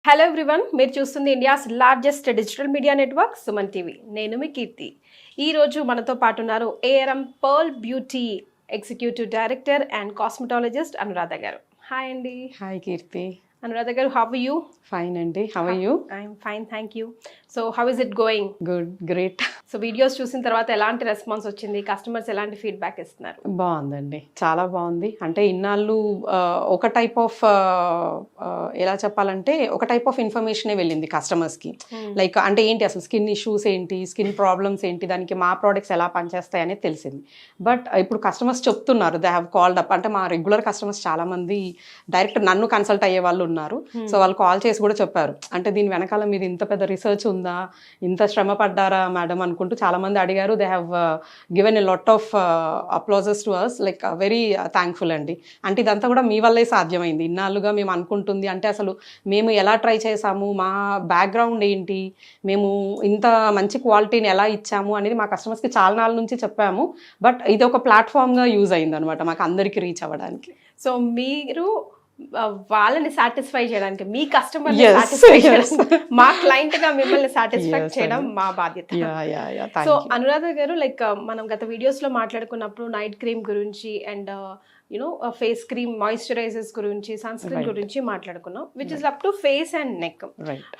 Hello everyone, మీరు చూస్తుంది India's largest digital media network Suman TV. నేను మీ కీర్తి. ఈరోజు మనతో పాటు ఉన్నారు ARM pearl beauty executive director and cosmetologist Anuradha garu. Hi అండి. Hi Keerthi. Anuradha garu, how are you? Fine అండి, how are you? I'm fine, thank you. So how is it going? Good, great. So videos చూసిన తర్వాత ఎలాంటి రెస్పాన్స్ వచ్చింది? కస్టమర్స్ ఎలాంటి feedback ఇస్తున్నారు? బాగుందండి, చాలా బాగుంది. అంటే ఇన్నాళ్ళు ఒక టైప్ ఆఫ్ ఎలా చెప్పాలంటే ఒక టైప్ ఆఫ్ ఇన్ఫర్మేషనే వెళ్ళింది కస్టమర్స్కి. లైక్ అంటే ఏంటి అసలు స్కిన్ ఇష్యూస్ ఏంటి, స్కిన్ ప్రాబ్లమ్స్ ఏంటి, దానికి మా ప్రోడక్ట్స్ ఎలా పనిచేస్తాయి అనేది తెలిసింది. బట్ ఇప్పుడు కస్టమర్స్ చెప్తున్నారు, దే హ్యావ్ కాల్డ్ అప్. అంటే మా రెగ్యులర్ కస్టమర్స్ చాలామంది డైరెక్ట్ నన్ను కన్సల్ట్ అయ్యే వాళ్ళు ఉన్నారు. సో వాళ్ళు కాల్ చేసి కూడా చెప్పారు, అంటే దీని వెనకాల మీరు ఇంత పెద్ద రీసెర్చ్ ఉందా, ఇంత శ్రమ పడ్డారా మేడం అనుకుంటూ చాలా మంది అడిగారు. They have given a lot of applauses to us. Like very thankful అండి. అంటే ఇదంతా కూడా మీ వల్లే సాధ్యమైంది. ఇన్నాళ్ళుగా మేము అనుకుంటుంది, అంటే అసలు మేము ఎలా ట్రై చేసాము, మా బ్యాక్గ్రౌండ్ ఏంటి, మేము ఇంత మంచి క్వాలిటీని ఎలా ఇచ్చాము అనేది మా కస్టమర్స్కి చాలా నాళ్ళ నుంచి చెప్పాము. బట్ ఇది ఒక ప్లాట్ఫామ్గా యూజ్ అయింది అనమాట మాకు అందరికీ రీచ్ అవ్వడానికి. సో మీరు వాళ్ళని సాటిస్ఫై చేయడానికి, మీ కస్టమర్ సాటిస్ఫై చేయడానికి, మా క్లయింట్ గా మిమ్మల్ని సాటిస్ఫై చేయడం మా బాధ్యత. సో అనురాధ గారు, లైక్ మనం గత వీడియోస్ లో మాట్లాడుకున్నప్పుడు నైట్ క్రీమ్ గురించి and you know face cream moisturisers గురించి, సన్ స్క్రీన్ గురించి మాట్లాడుకున్నాం, which is up to face and neck.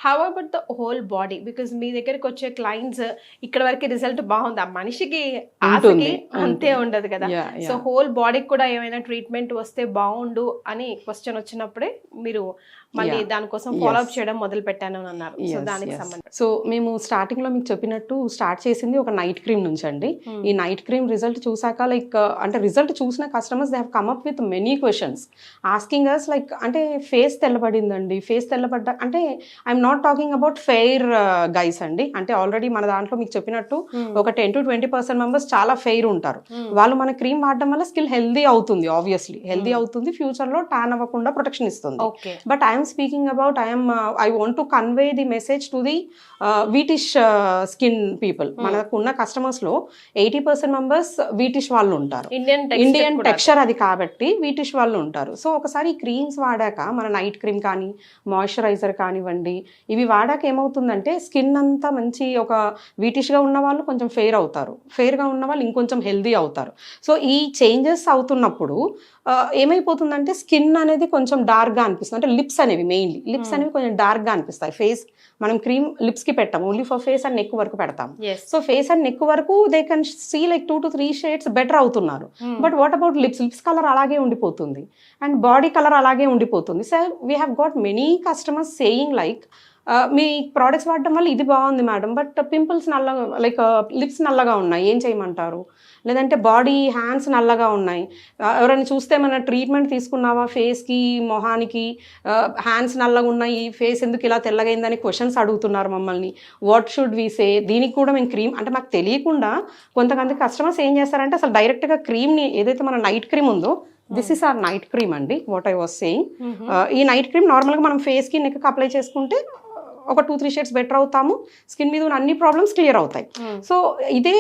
How about the whole body? Because మీ దగ్గరికి వచ్చే క్లయింట్స్ ఇక్కడ వరకు రిజల్ట్ బాగుంది, ఆ మనిషికి ఆశకి అంతే ఉండదు కదా. సో హోల్ బాడీకి కూడా ఏమైనా ట్రీట్మెంట్ వస్తే బాగుండు అని క్వశ్చన్ వచ్చినప్పుడే మీరు మళ్ళీ దానికోసం ఫాలో అప్ చేయడం మొదలు పెట్టాను అని అన్నారు. సో దానికి సంబంధించి సో మేము స్టార్టింగ్ లో మీకు చెప్పినట్టు స్టార్ట్ చేసింది ఒక నైట్ క్రీమ్ నుంచి అండి. ఈ నైట్ క్రీమ్ రిజల్ట్ చూసాక లైక్ అంటే రిజల్ట్ చూసిన customers they have come up with many questions asking us, like అంటే ఫేస్ తెల్లబడిందండి, ఫేస్ తెల్లబడ్డ అంటే I'm not talking about fair guys అండి. అంటే ఆల్రెడీ మన దాంట్లో మీకు చెప్పినట్టు ఒక 10 to 20% మెంబర్స్ చాలా ఫెయిర్ ఉంటారు. వాళ్ళు మన క్రీమ్ వాడడం వల్ల స్కిల్ హెల్దీ అవుతుంది, ఆబ్వియస్లీ హెల్దీ అవుతుంది, ఫ్యూచర్ లో టాన్ అవ్వకుండా ప్రొటెక్షన్ ఇస్తుంది. But I'm speaking about I want to convey the message to the whitish skin people. మనకున్న కస్టమర్స్ లో 80% మెంబర్స్ వీటిష్ వాళ్ళు ఉంటారు, ఇండియన్ టెక్స్చర్ అది కాబట్టి వీటిష్ వాళ్ళు ఉంటారు. సో ఒకసారి క్రీమ్స్ వాడాక, మన నైట్ క్రీమ్ కానీ మాయిశ్చరైజర్ కానివ్వండి, ఇవి వాడాక ఏమవుతుందంటే స్కిన్ అంతా మంచి ఒక వీటిష్గా ఉన్న వాళ్ళు కొంచెం ఫెయిర్ అవుతారు, ఫెయిర్గా ఉన్న వాళ్ళు ఇంకొంచెం హెల్దీ అవుతారు. సో ఈ చేంజెస్ అవుతున్నప్పుడు ఏమైపోతుందంటే స్కిన్ అనేది కొంచెం డార్క్గా అనిపిస్తుంది. అంటే లిప్స్ అనేవి మెయిన్లీ లిప్స్ అనేవి కొంచెం డార్క్గా అనిపిస్తాయి. ఫేస్ మనం క్రీమ్ లిప్స్కి పెట్టాం, only for face and neck వరకు పెడతాం. సో ఫేస్ అండ్ నెక్ వరకు they can see like 2 to 3 shades better అవుతున్నారు. But what about lips? Lips colour అలాగే ఉండిపోతుంది అండ్ బాడీ కలర్ అలాగే ఉండిపోతుంది. So we have got many customers saying like మీ products వాడడం వల్ల ఇది బాగుంది మేడం, బట్ పింపుల్స్ నల్లగా, లైక్ లిప్స్ నల్లగా ఉన్నాయి, ఏం చేయమంటారు? లేదంటే బాడీ హ్యాండ్స్ నల్లగా ఉన్నాయి, ఎవరైనా చూస్తే మన ట్రీట్మెంట్ తీసుకున్నావా ఫేస్కి మొహానికి, హ్యాండ్స్ నల్లగా ఉన్నాయి, ఫేస్ ఎందుకు ఇలా తెల్లగైందని క్వశ్చన్స్ అడుగుతున్నారు మమ్మల్ని. What should we say? దీనికి కూడా మేము క్రీమ్ అంటే మాకు తెలియకుండా కొంతమంది కస్టమర్స్ ఏం చేస్తారంటే అసలు డైరెక్ట్గా క్రీమ్ని, ఏదైతే మన నైట్ క్రీమ్ ఉందో, this is or night cream అండి, వాట్ ఐ వాస్ సేయింగ్. ఈ నైట్ క్రీమ్ నార్మల్గా మనం ఫేస్కి నెక్కి అప్లై చేసుకుంటే ఒక 2-3 షేడ్స్ బెటర్ అవుతాము, స్కిన్ మీద ఉన్న అన్ని ప్రాబ్లమ్స్ క్లియర్ అవుతాయి. సో ఇదే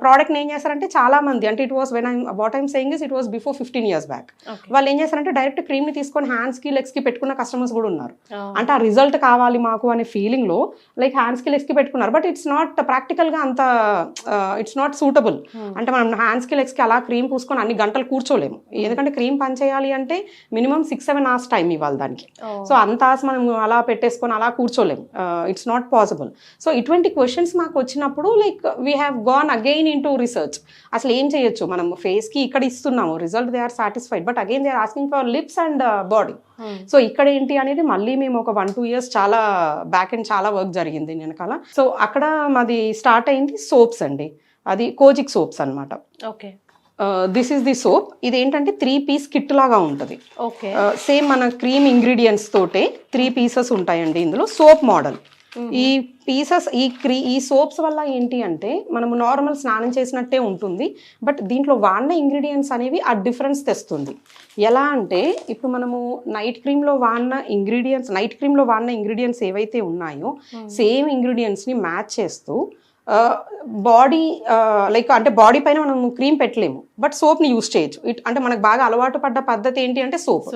ప్రోడక్ట్ని ఏం చేస్తారంటే చాలా మంది, అంటే it was when what I'm saying is it was before 15 years back. వాళ్ళు ఏం చేస్తారంటే డైరెక్ట్ క్రీమ్ని తీసుకొని హ్యాండ్స్కి లెగ్స్కి పెట్టుకున్న కస్టమర్స్ కూడా ఉన్నారు. అంటే ఆ రిజల్ట్ కావాలి మాకు అనే ఫీలింగ్లో లైక్ హ్యాండ్స్కి లెగ్స్కి పెట్టుకున్నారు. బట్ ఇట్స్ నాట్ ప్రాక్టికల్గా అంత ఇట్స్ నాట్ సూటబుల్. అంటే మనం హ్యాండ్స్కి లెగ్స్కి అలా క్రీమ్ పూసుకొని అన్ని గంటలు కూర్చోలేము, ఎందుకంటే క్రీమ్ పని చేయాలి అంటే మినిమం 6-7 hours టైం ఇవ్వాలి దానికి. సో అంత hours మనం అలా పెట్టేసుకొని అలా కూర్చోలేము, ఇట్స్ నాట్ పాసిబుల్. సో ఇటువంటి క్వశ్చన్స్ మాకు వచ్చినప్పుడు like we have gone again in to research. అసలు ఏం చేయొచ్చు, మనం ఫేస్కి ఇక్కడ ఇస్తున్నాము result, they are satisfied, but again they are asking for lips and body. So ఇక్కడ ఏంటి అనేది మళ్ళీ మేము ఒక 1-2 years చాలా బ్యాక్ అండ్ చాలా వర్క్ జరిగింది వెనకాల. సో అక్కడ మాది స్టార్ట్ అయింది సోప్స్ అండి, అది కోజిక్ సోప్స్ అనమాట. Okay, this is the soap. ఇది ఏంటంటే 3 piece కిట్ లాగా ఉంటుంది. సేమ్ మన క్రీమ్ ఇంగ్రీడియంట్స్ తోటే 3 pieces ఉంటాయండి ఇందులో, సోప్ మోడల్. ఈ పీసెస్ ఈ సోప్స్ వల్ల ఏంటి అంటే మనము నార్మల్ స్నానం చేసినట్టే ఉంటుంది, బట్ దీంట్లో వాడిన ఇంగ్రీడియంట్స్ అనేవి ఆ డిఫరెన్స్ తెస్తుంది. ఎలా అంటే ఇప్పుడు మనము నైట్ క్రీమ్లో వాడిన ఇంగ్రీడియంట్స్ ఏవైతే ఉన్నాయో సేమ్ ఇంగ్రీడియంట్స్ని మ్యాచ్ చేస్తూ బాడీ లైక్ అంటే బాడీ పైన మనం క్రీమ్ పెట్టలేము, బట్ సోప్ని యూస్ చేయొచ్చు. అంటే మనకు బాగా అలవాటు పడ్డ పద్ధతి ఏంటి అంటే సోప్.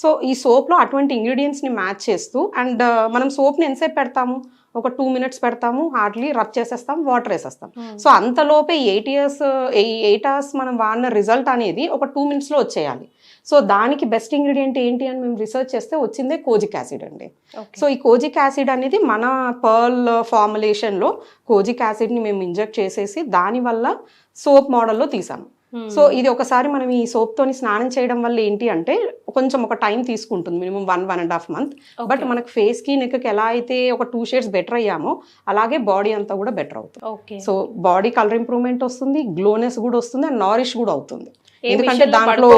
సో ఈ సోప్లో అటువంటి ఇంగ్రీడియంట్స్ని మ్యాచ్ చేస్తూ అండ్ మనం సోప్ని ఎంతసేపు పెడతాము, ఒక 2 minutes పెడతాము, హార్డ్లీ రబ్ చేసేస్తాం, వాటర్ వేసేస్తాం. సో అంతలోపే 8 hours మనం వాడిన రిజల్ట్ అనేది ఒక 2 minutesలో వచ్చేయాలి. సో దానికి బెస్ట్ ఇంగ్రీడియంట్ ఏంటి అని మేము రీసెర్చ్ చేస్తే వచ్చిందే కోజిక్ యాసిడ్ అండి. సో ఈ కోజిక్ యాసిడ్ అనేది మన పర్ల్ ఫార్ములేషన్లో కోజిక్ యాసిడ్ని మేము ఇంజెక్ట్ చేసేసి దానివల్ల సోప్ మోడల్లో తీసాము. సో ఇది ఒకసారి మనం ఈ సోప్తోని స్నానం చేయడం వల్ల ఏంటి అంటే కొంచెం ఒక టైం తీసుకుంటుంది, మినిమం 1.5 months. బట్ మనకు ఫేస్కి నెక్కి ఎలా అయితే ఒక 2 shades బెటర్ అయ్యామో అలాగే బాడీ అంతా కూడా బెటర్ అవుతుంది. సో బాడీ కలర్ ఇంప్రూవ్మెంట్ వస్తుంది, గ్లోనెస్ కూడా వస్తుంది అండ్ నారిష్ కూడా అవుతుంది. ఎందుకంటే దాంట్లో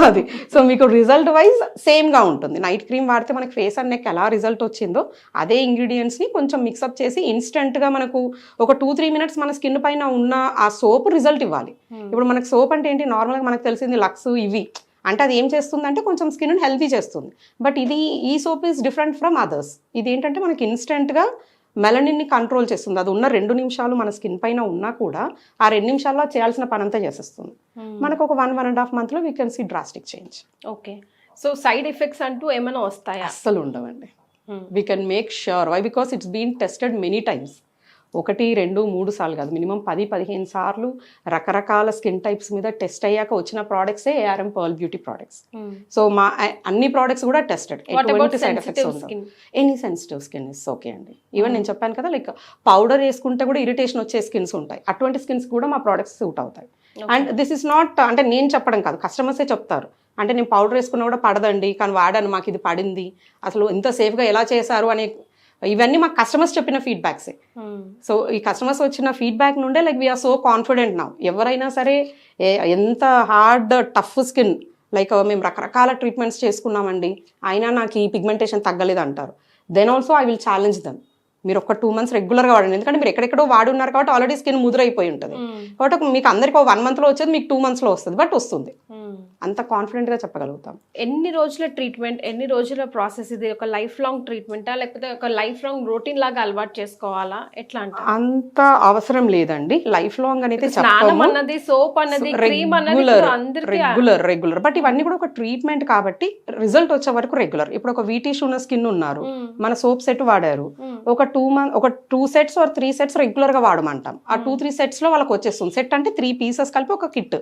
అది సో మీకు రిజల్ట్ వైజ్ సేమ్గా ఉంటుంది. నైట్ క్రీమ్ వాడితే మనకి ఫేస్ అండ్ నెక్ ఎలా రిజల్ట్ వచ్చిందో అదే ఇంగ్రీడియంట్స్ని కొంచెం మిక్సప్ చేసి ఇన్స్టెంట్గా మనకు ఒక 2-3 minutes మన స్కిన్ పైన ఉన్న ఆ సోప్ రిజల్ట్ ఇవ్వాలి. ఇప్పుడు మనకు సోప్ అంటే ఏంటి, నార్మల్గా మనకు తెలిసింది లక్స్ ఇవి అంటే అది ఏం చేస్తుందంటే కొంచెం స్కిన్ హెల్తీ చేస్తుంది. బట్ ఈ soap is different from others. ఇది ఏంటంటే మనకి ఇన్స్టెంట్గా మెలనిన్ని కంట్రోల్ చేస్తుంది. అది ఉన్న 2 నిమిషాలు మన స్కిన్ పైన ఉన్నా కూడా ఆ 2 నిమిషాల్లో చేయాల్సిన పని అంతా చేసేస్తుంది. మనకు ఒక 1.5 monthsలో we can see drastic change. Okay, so side effects అంటూ ఏమైనా వస్తాయా? అస్సలు ఉండవండి. We can make sure. Why? Because it's been tested many times. 1, 2, 3 సార్లు కాదు, మినిమం 10-15 సార్లు రకరకాల స్కిన్ టైప్స్ మీద టెస్ట్ అయ్యాక వచ్చిన ప్రోడక్ట్సే ARM pearl beauty products. So మా అన్ని ప్రోడక్ట్స్ కూడా టెస్టెడ్. ఎటువంటి సైడ్ ఎఫెక్ట్స్ ఉండవు. Any sensitive skin is okay అండి. ఈవెన్ నేను చెప్పాను కదా, లైక్ పౌడర్ వేసుకుంటే కూడా ఇరిటేషన్ వచ్చే స్కిన్స్ ఉంటాయి, అటువంటి స్కిన్స్ కూడా మా ప్రోడక్ట్స్ సూట్ అవుతాయి. అండ్ దిస్ ఇస్ నాట్ అంటే నేను చెప్పడం కాదు, కస్టమర్సే చెప్తారు. అంటే నేను పౌడర్ వేసుకున్నా కూడా పడదండి, కానీ వాడాను మాకు ఇది పడింది, అసలు ఇంత సేఫ్గా ఎలా చేశారు అనే ఇవన్నీ మాకు కస్టమర్స్ చెప్పిన ఫీడ్బ్యాక్సే. సో ఈ కస్టమర్స్ వచ్చిన ఫీడ్బ్యాక్ నుండే like we are so confident now. ఎవరైనా సరే ఎంత హార్డ్ టఫ్ స్కిన్ లైక్ మేము రకరకాల ట్రీట్మెంట్స్ చేసుకున్నామండి అయినా నాకు ఈ పిగ్మెంటేషన్ తగ్గలేదు అంటారు, then also I will challenge them. మీరు ఒక 2 months రెగ్యులర్గా వాడండి, ఎందుకంటే మీరు ఎక్కడెక్కడో వాడున్నారు కాబట్టి ఆల్రెడీ స్కిన్ ముదురైపోయి ఉంటుంది. కాబట్టి మీకు అందరికీ 1 monthలో వచ్చేది మీకు 2 monthsలో వస్తుంది, బట్ వస్తుంది. అంత కాన్ఫిడెంట్గా చెప్పగలుగుతాం. ఎన్ని రోజుల ట్రీట్మెంట్, ఎన్ని రోజుల ప్రాసెస్? ఇది ఒక లైఫ్ లాంగ్ ట్రీట్మెంటా లేకపోతే ఒక లైఫ్ లాంగ్ రొటీన్ లాగా అలవాటు చేసుకోవాలా, ఎట్లా అంటే? అంత అవసరం లేదండి. లైఫ్ లాంగ్ అనేది స్నానం అన్నది, సోప్ అన్నది, క్రీమ్ అన్నది రెగ్యులర్. బట్ ఇవన్నీ కూడా ఒక ట్రీట్మెంట్ కాబట్టి రిజల్ట్ వచ్చే వరకు రెగ్యులర్. ఇప్పుడు ఒక వీటీ ఉన్న స్కిన్ ఉన్నారు, మన సోప్ సెట్ వాడారు, ఒక 2 sets or 3 sets రెగ్యులర్ గా వాడమంటాం. ఆ 2-3 sets లో వాళ్ళకి వచ్చేస్తుంది. సెట్ అంటే 3 pieces కలిపి ఒక కిట్.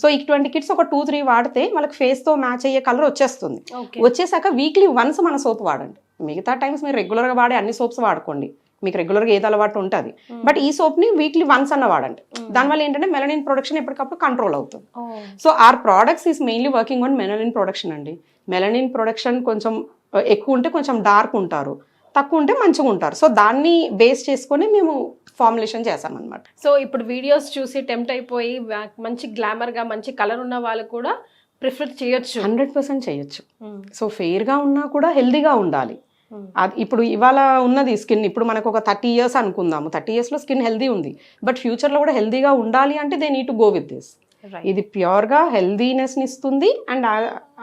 సో ఈ 20 kits ఒక 2-3 వాడితే వాళ్ళకి ఫేస్ తో మ్యాచ్ అయ్యే కలర్ వచ్చేస్తుంది. వచ్చేసాక వీక్లీ వన్స్ మన సోప్ వాడండి. మిగతా టైమ్స్ మీరు రెగ్యులర్ గా వాడే అన్ని సోప్స్ వాడుకోండి, మీకు రెగ్యులర్ గా ఏది అలవాటు ఉంటుంది. బట్ ఈ సోప్ ని వీక్లీ వన్స్ అన్న వాడండి. దానివల్ల ఏంటంటే మెలనిన్ ప్రొడక్షన్ ఎప్పటికప్పుడు కంట్రోల్ అవుతుంది. So our products is mainly working on melanin production అండి. మెలనిన్ ప్రొడక్షన్ కొంచెం ఎక్కువ ఉంటే కొంచెం డార్క్ ఉంటారు, తక్కువ ఉంటే మంచిగా ఉంటారు. సో దాన్ని బేస్ చేసుకొని మేము ఫార్ములేషన్ చేసామన్నమాట. సో ఇప్పుడు వీడియోస్ చూసి టెంప్ట్ అయిపోయి మంచి గ్లామర్గా మంచి కలర్ ఉన్న వాళ్ళు కూడా ప్రిఫర్ చేయొచ్చు, 100% చేయొచ్చు. సో ఫెయిర్గా ఉన్నా కూడా హెల్దీగా ఉండాలి. అది ఇప్పుడు ఇవాళ ఉన్నది స్కిన్, ఇప్పుడు మనకు ఒక 30 years అనుకుందాము, 30 yearsలో స్కిన్ హెల్దీ ఉంది, బట్ ఫ్యూచర్లో కూడా హెల్దీగా ఉండాలి అంటే they need to go with this. ఇది ప్యూర్గా హెల్దీనెస్ని ఇస్తుంది అండ్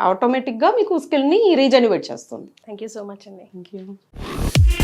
ఆటోమేటిక్గా మీకు స్కిన్ని రీజెన్యువేట్ చేస్తుంది. థ్యాంక్ యూ సో మచ్ అండి. Thank you.